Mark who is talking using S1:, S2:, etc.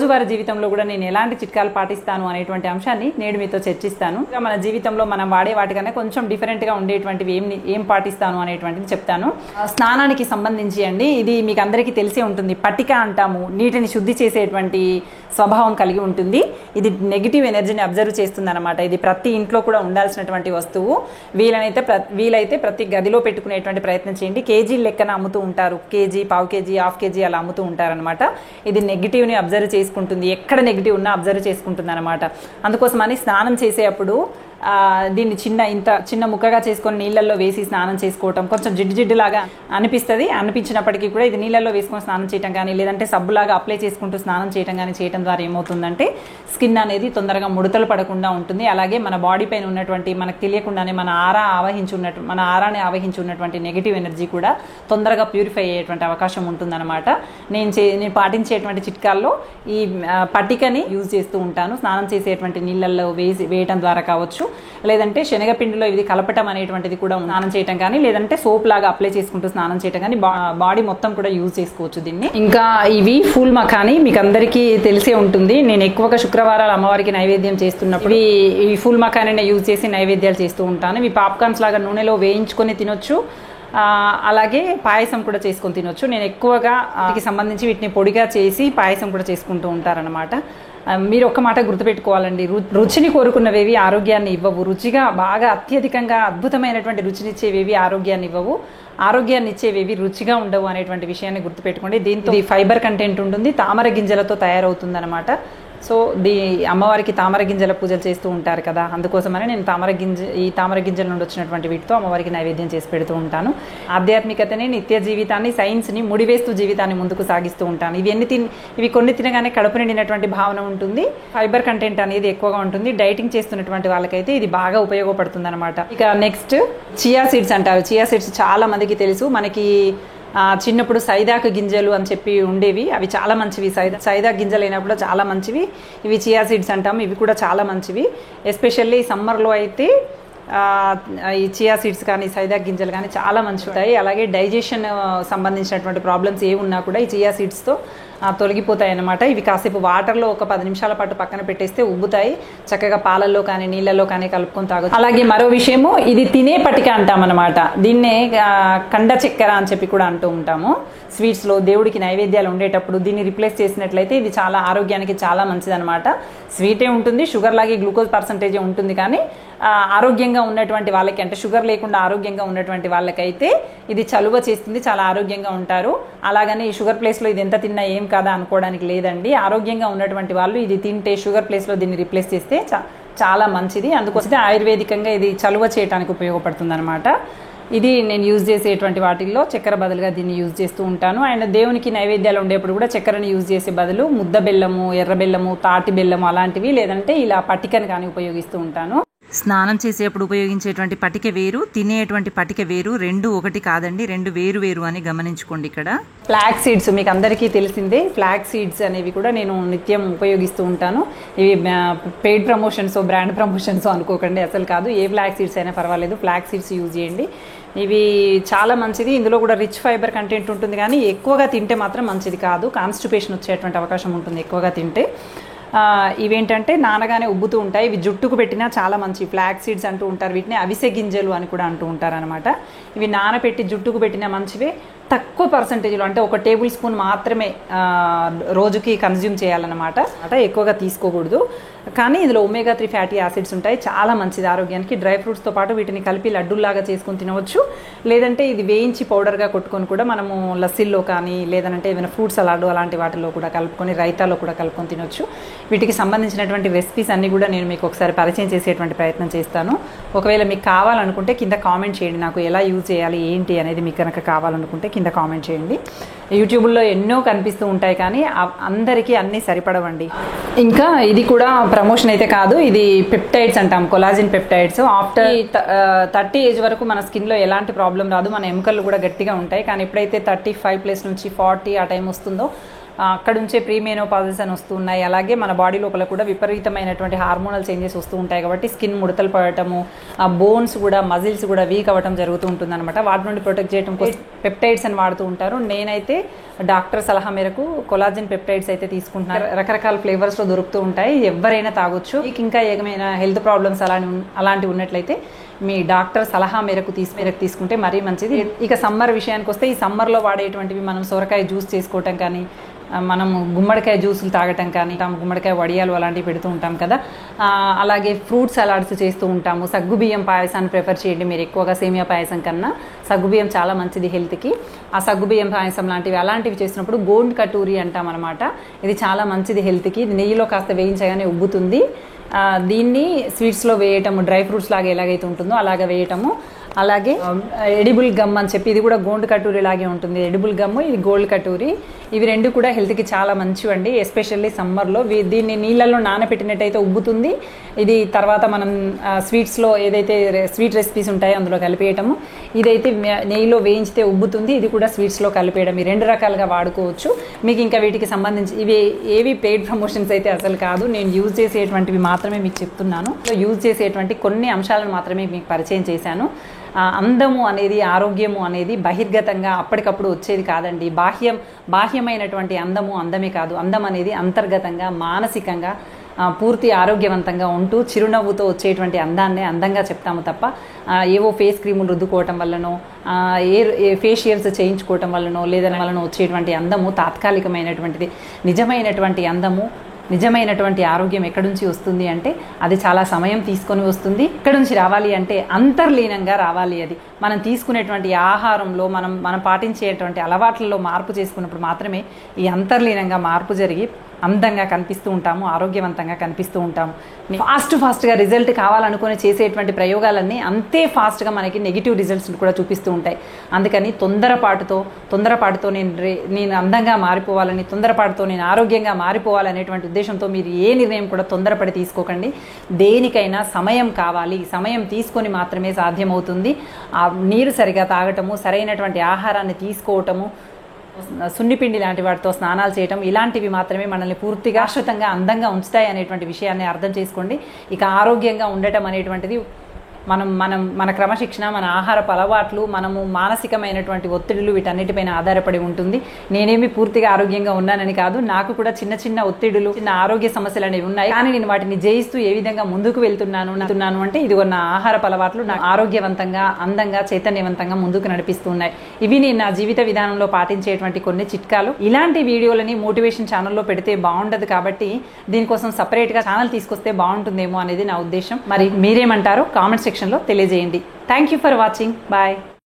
S1: రోజువారీ జీవితంలో కూడా నేను ఎలాంటి చిట్కాలు పాటిస్తాను అనేటువంటి అంశాన్ని నేడు మీతో చర్చిస్తాను. మన జీవితంలో మనం వాడే వాటికన్నా కొంచెం డిఫరెంట్గా ఉండేటువంటివి ఏం పాటిస్తాను అనేటువంటిది చెప్తాను. స్నానానికి సంబంధించి అండి, ఇది మీకు అందరికీ తెలిసే ఉంటుంది. పట్టిక అంటాము, నీటిని శుద్ధి చేసేటువంటి స్వభావం కలిగి ఉంటుంది. ఇది నెగిటివ్ ఎనర్జీని అబ్జర్వ్ చేస్తుంది అనమాట. ఇది ప్రతి ఇంట్లో కూడా ఉండాల్సినటువంటి వస్తువు. వీలైతే ప్రతి గదిలో పెట్టుకునేటువంటి ప్రయత్నం చేయండి. కేజీ లెక్కన అమ్ముతూ ఉంటారు, కేజీ, పావు కేజీ, హాఫ్ కేజీ అలా అమ్ముతూ ఉంటారనమాట. ఇది నెగిటివ్ని అబ్జర్వ్ చేసుకుంటుంది, ఎక్కడ నెగిటివ్ ఉన్నా అబ్జర్వ్ చేసుకుంటుంది అనమాట. అందుకోసమని స్నానం చేసేటప్పుడు దీన్ని చిన్న ముక్కగా చేసుకొని నీళ్ళల్లో వేసి స్నానం చేసుకోవటం కొంచెం జిడ్డులాగా అనిపించినప్పటికీ కూడా ఇది నీళ్ళల్లో వేసుకొని స్నానం చేయటం కానీ, లేదంటే సబ్బులాగా అప్లై చేసుకుంటూ స్నానం చేయటం ద్వారా ఏమవుతుందంటే స్కిన్ అనేది తొందరగా ముడతలు పడకుండా ఉంటుంది. అలాగే మన బాడీ పైన ఉన్నటువంటి, మనకు తెలియకుండానే మన ఆరాని ఆవహించి ఉన్నటువంటి నెగిటివ్ ఎనర్జీ కూడా తొందరగా ప్యూరిఫై అయ్యేటువంటి అవకాశం ఉంటుందన్నమాట. నేను పాటించేటువంటి చిట్కాల్లో ఈ పట్టికని యూజ్ చేస్తూ ఉంటాను. స్నానం చేసేటువంటి నీళ్ళల్లో వేయటం ద్వారా కావచ్చు, లేదంటే శనగపిండిలో ఇది కలపటం అనేటువంటిది కూడా స్నానం చేయటం కానీ, లేదంటే సోప్ లాగా అప్లై చేసుకుంటూ స్నానం చేయటం కానీ, బాడీ మొత్తం కూడా యూజ్ చేసుకోవచ్చు దీన్ని. ఇంకా ఇవి ఫూల్ మఖాని మీకు అందరికీ తెలిసే ఉంటుంది. నేను ఎక్కువగా శుక్రవారాలు అమ్మవారికి నైవేద్యం చేస్తున్నప్పుడు ఈ ఫూల్ మఖానీని యూజ్ చేసి నైవేద్యాలు చేస్తూ ఉంటాను. ఇవి పాప్కార్న్స్ లాగా నూనెలో వేయించుకొని తినొచ్చు, అలాగే పాయసం కూడా చేసుకొని తినొచ్చు. నేను ఎక్కువగా వీటికి సంబంధించి వీటిని పొడిగా చేసి పాయసం కూడా చేసుకుంటూ ఉంటారనమాట. మీరు ఒక్క మాట గుర్తుపెట్టుకోవాలండి, రుచిని కోరుకున్నవేవి ఆరోగ్యాన్ని ఇవ్వవు. రుచిగా బాగా అత్యధికంగా అద్భుతమైనటువంటి రుచినిచ్చేవేవి ఆరోగ్యాన్ని ఇవ్వవు, ఆరోగ్యాన్ని ఇచ్చేవేవి రుచిగా ఉండవు అనేటువంటి విషయాన్ని గుర్తుపెట్టుకోండి. దీంతో ఫైబర్ కంటెంట్ ఉంటుంది, తామర గింజలతో తయారవుతుంది అనమాట. సో అమ్మవారికి తామర గింజల పూజలు చేస్తూ ఉంటారు కదా, అందుకోసమని నేను తామర గింజల నుండి వచ్చినటువంటి వీటితో అమ్మవారికి నైవేద్యం చేసి పెడుతూ ఉంటాను. ఆధ్యాత్మికతని, నిత్య జీవితాన్ని, సైన్స్ని ముడివేస్తూ జీవితాన్ని ముందుకు సాగిస్తూ ఉంటాను. ఇవి కొన్ని తినగానే కడుపు నిండినటువంటి భావన ఉంటుంది, ఫైబర్ కంటెంట్ అనేది ఎక్కువగా ఉంటుంది. డైటింగ్ చేస్తున్నటువంటి వాళ్ళకైతే ఇది బాగా ఉపయోగపడుతుంది అనమాట. ఇక నెక్స్ట్ చియా సీడ్స్ అంటారు. చియా సీడ్స్ చాలా మందికి తెలుసు. మనకి చిన్నప్పుడు సైదాకు గింజలు అని చెప్పి ఉండేవి, అవి చాలా మంచివి. సైదా గింజలు అయినప్పుడు చాలా మంచివి ఇవి చియా సీడ్స్ అంటాము. ఇవి కూడా చాలా మంచివి. ఎస్పెషల్లీ సమ్మర్లో అయితే ఈ చియా సీడ్స్ కానీ, సైదా గింజలు కానీ చాలా మంచివి ఉంటాయి. అలాగే డైజెషన్ సంబంధించినటువంటి ప్రాబ్లమ్స్ ఏ ఉన్నా కూడా ఈ చియా సీడ్స్తో తొలగిపోతాయి అన్నమాట. ఇవి కాసేపు వాటర్లో ఒక 10 నిమిషాల పాటు పక్కన పెట్టేస్తే ఉబ్బుతాయి. చక్కగా పాలల్లో కానీ నీళ్ళల్లో కానీ కలుపుకొని తాగొచ్చు. అలాగే మరో విషయము, ఇది తినే పటిక అంటామన్నమాట. దీన్నే కండ చక్కెర అని చెప్పి కూడా అంటూ ఉంటాము. స్వీట్స్లో దేవుడికి నైవేద్యాలు ఉండేటప్పుడు దీన్ని రిప్లేస్ చేసినట్లయితే ఇది చాలా ఆరోగ్యానికి చాలా మంచిదన్నమాట. స్వీటే ఉంటుంది, షుగర్ లాగే గ్లూకోజ్ పర్సంటేజే ఉంటుంది, కానీ ఆరోగ్యంగా ఉన్నటువంటి వాళ్ళకి, అంటే షుగర్ లేకుండా ఆరోగ్యంగా ఉన్నటువంటి వాళ్ళకైతే ఇది చలువ చేస్తుంది, చాలా ఆరోగ్యంగా ఉంటారు. అలాగని ఈ షుగర్ ప్లేస్లో ఇది ఎంత తిన్నా ఏం కాదా అనుకోవడానికి లేదండి. ఆరోగ్యంగా ఉన్నటువంటి వాళ్ళు ఇది తింటే, షుగర్ ప్లేస్లో దీన్ని రిప్లేస్ చేస్తే చాలా మంచిది. అందుకోసమే ఆయుర్వేదికంగా ఇది చలువ చేయడానికి ఉపయోగపడుతుంది అనమాట. ఇది నేను యూజ్ చేసేటువంటి వాటిల్లో చక్కెర బదులుగా దీన్ని యూజ్ చేస్తూ ఉంటాను. అండ్ దేవునికి నైవేద్యాలు ఉండేప్పుడు కూడా చక్కెరని యూజ్ చేసే బదులు ముద్ద బెల్లము, ఎర్ర బెల్లము, తాటి బెల్లము అలాంటివి, లేదంటే ఇలా పట్టికని కానీ ఉపయోగిస్తూ ఉంటాను.
S2: స్నానం చేసేప్పుడు ఉపయోగించేటువంటి పటిక వేరు, తినేటువంటి పటిక వేరు, రెండు ఒకటి కాదండి, రెండు వేరు వేరు అని గమనించుకోండి. ఇక్కడ
S1: ఫ్లాక్ సీడ్స్ మీకు అందరికీ తెలిసిందే. ఫ్లాక్ సీడ్స్ అనేవి కూడా నేను నిత్యం ఉపయోగిస్తూ ఉంటాను. ఇవి పెయిడ్ ప్రమోషన్స్, బ్రాండ్ ప్రమోషన్స్ అనుకోకండి, అసలు కాదు. ఏ ఫ్లాక్ సీడ్స్ అయినా పర్వాలేదు, ఫ్లాక్ సీడ్స్ యూజ్ చేయండి. ఇవి చాలా మంచిది. ఇందులో కూడా రిచ్ ఫైబర్ కంటెంట్ ఉంటుంది, కానీ ఎక్కువగా తింటే మాత్రం మంచిది కాదు. కాన్స్టిపేషన్ వచ్చేటువంటి అవకాశం ఉంటుంది ఎక్కువగా తింటే. ఇవేంటంటే నానగానే ఉబ్బుతూ ఉంటాయి. ఇవి జుట్టుకు పెట్టినా చాలా మంచి. ఫ్లాక్ సీడ్స్ అంటూ ఉంటారు, వీటిని అవిసె గింజలు అని కూడా అంటూ ఉంటారు అనమాట. ఇవి నానపెట్టి జుట్టుకు పెట్టినా మంచివే. తక్కువ పర్సంటేజ్లో, అంటే 1 టేబుల్ స్పూన్ మాత్రమే రోజుకి కన్జ్యూమ్ చేయాలన్నమాట. ఎక్కువగా తీసుకోకూడదు. కానీ ఇందులో ఒమేగా 3 ఫ్యాటీ యాసిడ్స్ ఉంటాయి, చాలా మంచిది ఆరోగ్యానికి. డ్రై ఫ్రూట్స్తో పాటు వీటిని కలిపి లడ్డూల్లాగా చేసుకొని తినవచ్చు, లేదంటే ఇది వేయించి పౌడర్గా కొట్టుకొని కూడా మనము లస్సీల్లో కానీ, లేదంటే ఏదైనా ఫ్రూట్ సలాడ్ అలాంటి వాటిలో కూడా కలుపుకొని, రైతాలో కూడా కలుపుకొని తినొచ్చు. వీటికి సంబంధించినటువంటి రెసిపీస్ అన్నీ కూడా నేను మీకు ఒకసారి పరిచయం చేసేటువంటి ప్రయత్నం చేస్తాను. ఒకవేళ మీకు కావాలనుకుంటే కింద కామెంట్ చేయండి, నాకు ఎలా యూజ్ చేయాలి ఏంటి అనేది మీకు కనుక కావాలనుకుంటే కింద కామెంట్ చేయండి. యూట్యూబ్లో ఎన్నో కనిపిస్తూ ఉంటాయి, కానీ అందరికీ అన్నీ సరిపడవండి. ఇంకా ఇది కూడా ప్రమోషన్ అయితే కాదు, ఇది పెప్టైడ్స్ అంటాం, కొలాజిన్ పెప్టైడ్స్. ఆఫ్టర్ 30 ఏజ్ వరకు మన స్కిన్లో ఎలాంటి ప్రాబ్లం రాదు, మన ఎముకలు కూడా గట్టిగా ఉంటాయి. కానీ ఎప్పుడైతే 35+ నుంచి 40 ఆ టైం వస్తుందో అక్కడ నుంచే ప్రీమెనోపాజెస్ అని వస్తున్నాయి. అలాగే మన బాడీ లోపల కూడా విపరీతమైనటువంటి హార్మోనల్ చేంజెస్ వస్తూ ఉంటాయి కాబట్టి స్కిన్ ముడతలు పడటము, బోన్స్ కూడా మజిల్స్ కూడా వీక్ అవ్వటం జరుగుతూ ఉంటుంది అనమాట. వాటి నుండి ప్రొటెక్ట్ చేయడం కోసం పెప్టైడ్స్ అని వాడుతూ ఉంటారు. నేనైతే డాక్టర్ సలహా మేరకు కొలాజిన్ పెప్టైడ్స్ అయితే తీసుకుంటున్నాను. రకరకాల ఫ్లేవర్స్లో దొరుకుతూ ఉంటాయి, ఎవరైనా తాగొచ్చు. మీకు ఇంకా ఏమైనా హెల్త్ ప్రాబ్లమ్స్ అలాంటివి ఉన్నట్లయితే మీ డాక్టర్ సలహా మేరకు తీసుకుంటే మరీ మంచిది. ఇక సమ్మర్ విషయానికి వస్తే, ఈ సమ్మర్లో వాడేటువంటివి మనం సొరకాయ జ్యూస్ చేసుకోవటం కానీ, మనము గుమ్మడికాయ జ్యూసులు తాగటం కానీ, గుమ్మడికాయ వడియాలు అలాంటివి పెడుతూ ఉంటాం కదా. అలాగే ఫ్రూట్ సలాడ్స్ చేస్తూ ఉంటాము. సగ్గుబియ్యం పాయసాన్ని ప్రిఫర్ చేయండి మీరు ఎక్కువగా సేమియా పాయసం కన్నా. సగ్గుబియ్యం చాలా మంచిది హెల్త్కి. ఆ సగ్గుబియ్యం పాయసం అలాంటివి చేసినప్పుడు గోండ్ కటూరి అంటాం అనమాట. ఇది చాలా మంచిది హెల్త్కి. ఇది నెయ్యిలో కాస్త వేయించగానే ఉబ్బుతుంది. దీన్ని స్వీట్స్లో వేయటము, డ్రై ఫ్రూట్స్ లాగా ఎలాగైతే ఉంటుందో అలాగ వేయటము. అలాగే ఎడిబుల్ గమ్ అని చెప్పి, ఇది కూడా గోండ్ కటూరి లాగే ఉంటుంది. ఎడిబుల్ గమ్, ఇది గోల్డ్ కటూరి. ఇవి రెండు కూడా హెల్త్కి చాలా మంచివండి, ఎస్పెషల్లీ సమ్మర్లో. దీన్ని నీళ్ళల్లో నానబెట్టినట్టయితే ఉబ్బుతుంది. ఇది తర్వాత మనం స్వీట్స్లో ఏదైతే స్వీట్ రెసిపీస్ ఉంటాయో అందులో కలిపేయటము. ఇదైతే నెయ్యిలో వేయించితే ఉబ్బుతుంది. ఇది కూడా స్వీట్స్లో కలిపేయడం. ఈ రెండు రకాలుగా వాడుకోవచ్చు. మీకు ఇంకా వీటికి సంబంధించి ఇవి ఏవి పెయిడ్ ప్రమోషన్స్ అయితే అసలు కాదు, నేను యూజ్ చేసేటువంటివి మాత్రమే మీకు చెప్తున్నాను. యూజ్ చేసేటువంటి కొన్ని అంశాలను మాత్రమే మీకు పరిచయం చేశాను. అందము అనేది, ఆరోగ్యము అనేది బహిర్గతంగా అప్పటికప్పుడు వచ్చేది కాదండి. బాహ్యమైనటువంటి అందమే కాదు. అందం అనేది అంతర్గతంగా, మానసికంగా పూర్తి ఆరోగ్యవంతంగా ఉంటూ చిరునవ్వుతో వచ్చేటువంటి అందాన్ని అందంగా చెప్తాము తప్ప ఏవో ఫేస్ క్రీములు రుద్దుకోవటం వల్లనో, ఫేషియల్స్ చేయించుకోవటం వల్లనో వలన వచ్చేటువంటి అందము తాత్కాలికమైనటువంటిది. నిజమైనటువంటి అందము, నిజమైనటువంటి ఆరోగ్యం ఎక్కడి నుంచి వస్తుంది అంటే అది చాలా సమయం తీసుకొని వస్తుంది. ఎక్కడి నుంచి రావాలి అంటే అంతర్లీనంగా రావాలి. అది మనం తీసుకునేటువంటి ఆహారంలో, మనం పాటించేటువంటి అలవాట్లలో మార్పు చేసుకున్నప్పుడు మాత్రమే ఈ అంతర్లీనంగా మార్పు జరిగి అందంగా కనిపిస్తూ ఉంటాము, ఆరోగ్యవంతంగా కనిపిస్తూ ఉంటాము. ఫాస్ట్గా రిజల్ట్ కావాలనుకుని చేసేటువంటి ప్రయోగాలన్నీ అంతే ఫాస్ట్గా మనకి నెగిటివ్ రిజల్ట్స్ కూడా చూపిస్తూ ఉంటాయి. అందుకని తొందరపాటుతో నేను అందంగా మారిపోవాలని, తొందరపాటుతో నేను ఆరోగ్యంగా మారిపోవాలనేటువంటి ఉద్దేశంతో మీరు ఏ నిర్ణయం కూడా తొందరపడి తీసుకోకండి. దేనికైనా సమయం కావాలి. సమయం తీసుకొని మాత్రమే సాధ్యమవుతుంది. నీరు సరిగా తాగటము, సరైనటువంటి ఆహారాన్ని తీసుకోవటము, సున్నిపిండి లాంటి వాటితో స్నానాలు చేయటం, ఇలాంటివి మాత్రమే మనల్ని పూర్తిగా శాశ్వతంగా అందంగా ఉంచుతాయి అనేటువంటి విషయాన్ని అర్థం చేసుకోండి. ఇక ఆరోగ్యంగా ఉండటం అనేటువంటిది మన క్రమశిక్షణ, మన ఆహారపు అలవాట్లు, మనము మానసికమైనటువంటి ఒత్తిడులు, వీటన్నిటిపైన ఆధారపడి ఉంటుంది. నేనేమి పూర్తిగా ఆరోగ్యంగా ఉన్నానని కాదు, నాకు కూడా చిన్న ఒత్తిడులు, చిన్న ఆరోగ్య సమస్యలు అనేవి ఉన్నాయి. కానీ నేను వాటిని జయిస్తూ ఏ విధంగా ముందుకు వెళ్తున్నాను అంటే ఇదిగో నా ఆహారపు అలవాట్లు నాకు ఆరోగ్యవంతంగా, అందంగా, చైతన్యవంతంగా ముందుకు నడిపిస్తూ ఉన్నాయి. ఇవి నేను నా జీవిత విధానంలో పాటించేటువంటి కొన్ని చిట్కాలు. ఇలాంటి వీడియోలని మోటివేషన్ ఛానల్లో పెడితే బాగుండదు కాబట్టి దీనికోసం సపరేట్గా ఛానల్ తీసుకొస్తే బాగుంటుందేమో అనేది నా ఉద్దేశం. మరి మీరేమంటారో కామెంట్ సెక్షన్లో తెలియజేయండి. Thank you for watching. Bye.